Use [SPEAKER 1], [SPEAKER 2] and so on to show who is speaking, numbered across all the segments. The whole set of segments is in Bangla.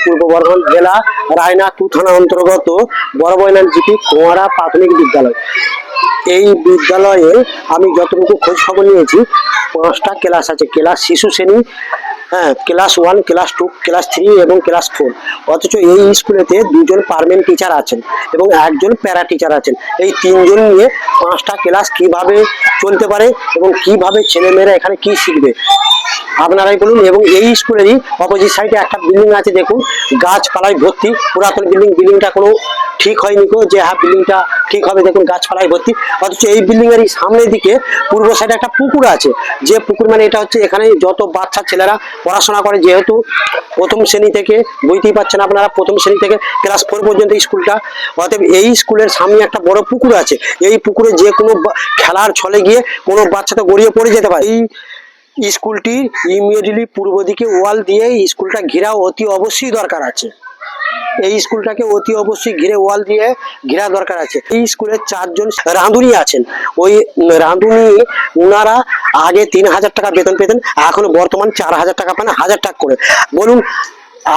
[SPEAKER 1] পূর্ব বর্ধমান জেলা রায়নাথপুর থানা অন্তর্গত বড় বয়নান জিপি কোয়ারা প্রাথমিক বিদ্যালয়। এই বিদ্যালয়ে আমি যতটুকু খোঁজ খবর নিয়েছি 5টা ক্লাস আছে। ক্লাস শিশু শ্রেণী, হ্যাঁ, ক্লাস 1, ক্লাস 2, ক্লাস 3 এবং ক্লাস 4। অথচ এই স্কুলেতে 2জন পার্মানেন্ট টিচার আছেন এবং একজন প্যারা টিচার আছেন। এই 3জন নিয়ে 5টা ক্লাস কিভাবে চলতে পারে এবং কিভাবে ছেলেমেয়েরা এখানে কি শিখবে আপনারাই বলুন। এবং এই স্কুলেরই অপোজিট সাইডে একটা বিল্ডিং আছে, দেখুন গাছপালায় ভর্তি, পুরাতন বিল্ডিংটা কোনো ঠিক হয়নি যে হ্যাঁ বিল্ডিংটা ঠিক হবে, দেখুন গাছপালায় ভর্তি। অথচ এই বিল্ডিং এর সামনের দিকে পূর্ব সাইডে একটা পুকুর আছে, যে পুকুর মানে এটা হচ্ছে এখানে যত বাচ্চা ছেলেরা পড়াশোনা করে, যেহেতু প্রথম শ্রেণী থেকে, বুঝতেই পারছেন আপনারা, প্রথম শ্রেণী থেকে ক্লাস 4 পর্যন্ত স্কুলটা। অতএব এই স্কুলের সামনে একটা বড় পুকুর আছে। এই পুকুরে যে কোনো খেলার ছলে গিয়ে কোনো বাচ্চা তো গড়িয়ে পড়ে যেতে পারে। এই স্কুলটি ইমিডিয়েটলি পূর্ব দিকে ওয়াল দিয়ে স্কুলটা ঘেরা অতি অবশ্যই দরকার আছে। এই স্কুলটাকে অতি অবশ্যই ওয়াল দিয়ে ঘেরা দরকার আছে। এই স্কুলের 4জন রাঁধুনি আছেন। ওই রাঁধুনি ওনারা আগে 3000 টাকা বেতন পেতেন, এখন বর্তমান 4000 টাকা পান, 1000 টাকা করে। বলুন,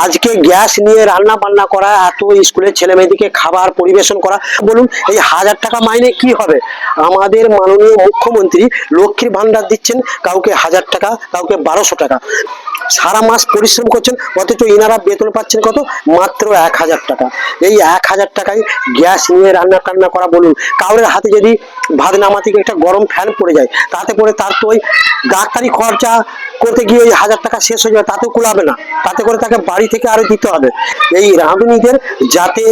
[SPEAKER 1] আজকে গ্যাস নিয়ে রান্না বান্না করা, এত স্কুলের ছেলে মেয়েদেরকে খাবার পরিবেশন করা, বলুন এই 1000 টাকা মাইনে কি হবে? আমাদের মাননীয় মুখ্যমন্ত্রী লক্ষ্মীর ভান্ডার দিচ্ছেন, কাউকে 1000 টাকা, কাউকে 1200 টাকা, সারা মাস পরিশ্রম করছেন, অথচ এনারা বেতন পাচ্ছেন কত? মাত্র 1000 টাকা। এই 1000 টাকায় গ্যাস নিয়ে রান্না টান্না করা, বলুন কাউরের হাতে যদি ভাত নামাতে গিয়ে একটা গরম ফ্যান পড়ে যায়, তাতে করে তার তো ওই ডাক্তারি খরচা করতে গিয়ে ওই 1000 টাকা শেষ হয়ে যাবে, তাতেও কুলাবে না, তাতে করে তাকে বাড়ি থেকে আরো দিতে হবে। এই রাঁধুনিদের যাতে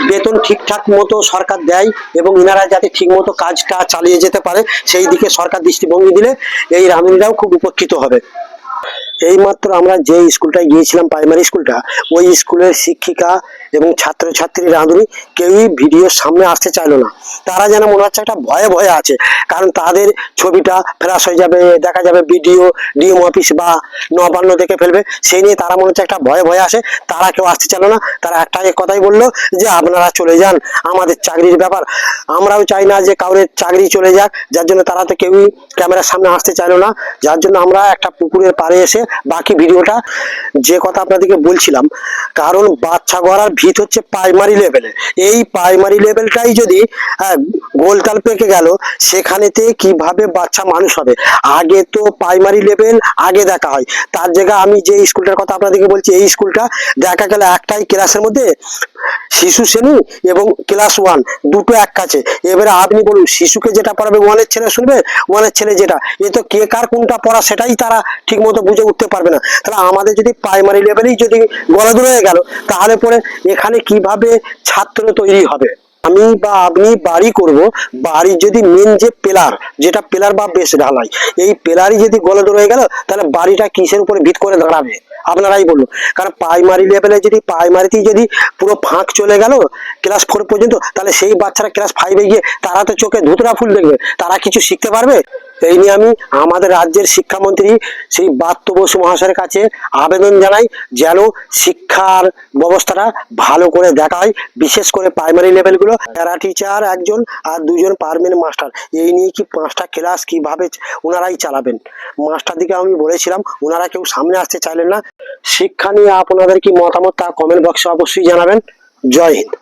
[SPEAKER 1] বেতন ঠিকঠাক মতো সরকার দেয় এবং ইনারা যাতে ঠিক মতো কাজটা চালিয়ে যেতে পারে, সেই দিকে সরকার দৃষ্টিভঙ্গি দিলে এই রাঁধুনিরাও খুব উপকৃত হবে। এইমাত্র আমরা যে স্কুলটায় গিয়েছিলাম, প্রাইমারি স্কুলটা, ওই স্কুলের শিক্ষিকা এবং ছাত্রছাত্রী রাঁধুনি কেউই ভিডিওর সামনে আসতে চাইলো না। তারা যেন মনে হচ্ছে একটা ভয়ে ভয়ে আছে, কারণ তাদের ছবিটা ফ্ল্যাশ হয়ে যাবে, দেখা যাবে ডিএম অফিস বা নবান্ন দেখে ফেলবে, সেই নিয়ে তারা মনে হচ্ছে একটা ভয়ে ভয়ে আসে। তারা কেউ আসতে চাইলো না। তারা একটা কথাই বললো যে আপনারা চলে যান, আমাদের চাকরির ব্যাপার, আমরাও চাই না যে কাউরের চাকরি চলে যাক। যার জন্য তারা তো কেউই ক্যামেরার সামনে আসতে চাইলো না। যার জন্য আমরা একটা পুকুরের পাড়ে এসে বাকি ভিডিওটা, যে কথা আপনাদেরকে বলছিলাম, কারণ বাচ্চা গড়ার ভিত হচ্ছে প্রাইমারি লেভেলে। এই প্রাইমারি লেভেলটাই যদি গোলতাল পেকে গেল, সেখানেতে কিভাবে বাচ্চা মানুষ হবে? আগে তো প্রাইমারি লেভেল আগে দেখা হয়। তার জায়গায় আমি যে স্কুলটার কথা আপনাদেরকে বলছি, এই স্কুলটা দেখা গেল একটাই ক্লাসের মধ্যে শিশু শ্রেণী এবং ক্লাস 1 দুটো এক কাছে। এবারে আপনি বলুন, শিশুকে যেটা পড়াবে 1-এর ছেলে শুনবে, 1-এর ছেলে যেটা, এ তো কে কার কোনটা পড়া সেটাই তারা ঠিক মতো বুঝে উঠতে পারবে না। তাহলে আমাদের যদি প্রাইমারি লেভেলেই যদি গড়াদুর হয়ে গেল, তাহলে পরে এখানে কিভাবে ছাত্র তৈরি হবে? আমি বা আপনি বাড়ি করব, বাড়ির যদি মেন যে পিলার, যেটা পিলার বা বেস ঢালাই, এই পিলারই যদি গলদর হয়ে গেল, তাহলে বাড়িটা কিসের উপরে ভিত করে দাঁড়াবে? আপনারাই বলুন। কারণ প্রাইমারি লেভেলে যদি, প্রাইমারিতেই যদি পুরো ফাঁক চলে গেল ক্লাস 4 পর্যন্ত, তাহলে সেই বাচ্চারা ক্লাস 5-এ গিয়ে তারা তো চোখে ধুতরা ফুল দেখবে, তারা কিছু শিখতে পারবে? এই নিয়ে আমি আমাদের রাজ্যের শিক্ষামন্ত্রী শ্রী ব্রাত্য বসু মহাশয়ের কাছে আবেদন জানাই, যেন শিক্ষার ব্যবস্থাটা ভালো করে দেখা হয়, বিশেষ করে প্রাইমারি লেভেলগুলো। প্যারা টিচার একজন আর 2জন পার্মানেন্ট মাস্টার, এই নিয়ে কি 5টা ক্লাস কিভাবে ওনারাই চালাবেন? মাস্টারদিকে আমি বলেছিলাম, ওনারা কেউ সামনে আসতে চাইলেন না। শিক্ষা নিয়ে আপনাদের কি মতামত তা কমেন্ট বক্সে অবশ্যই জানাবেন। জয় হিন্দ।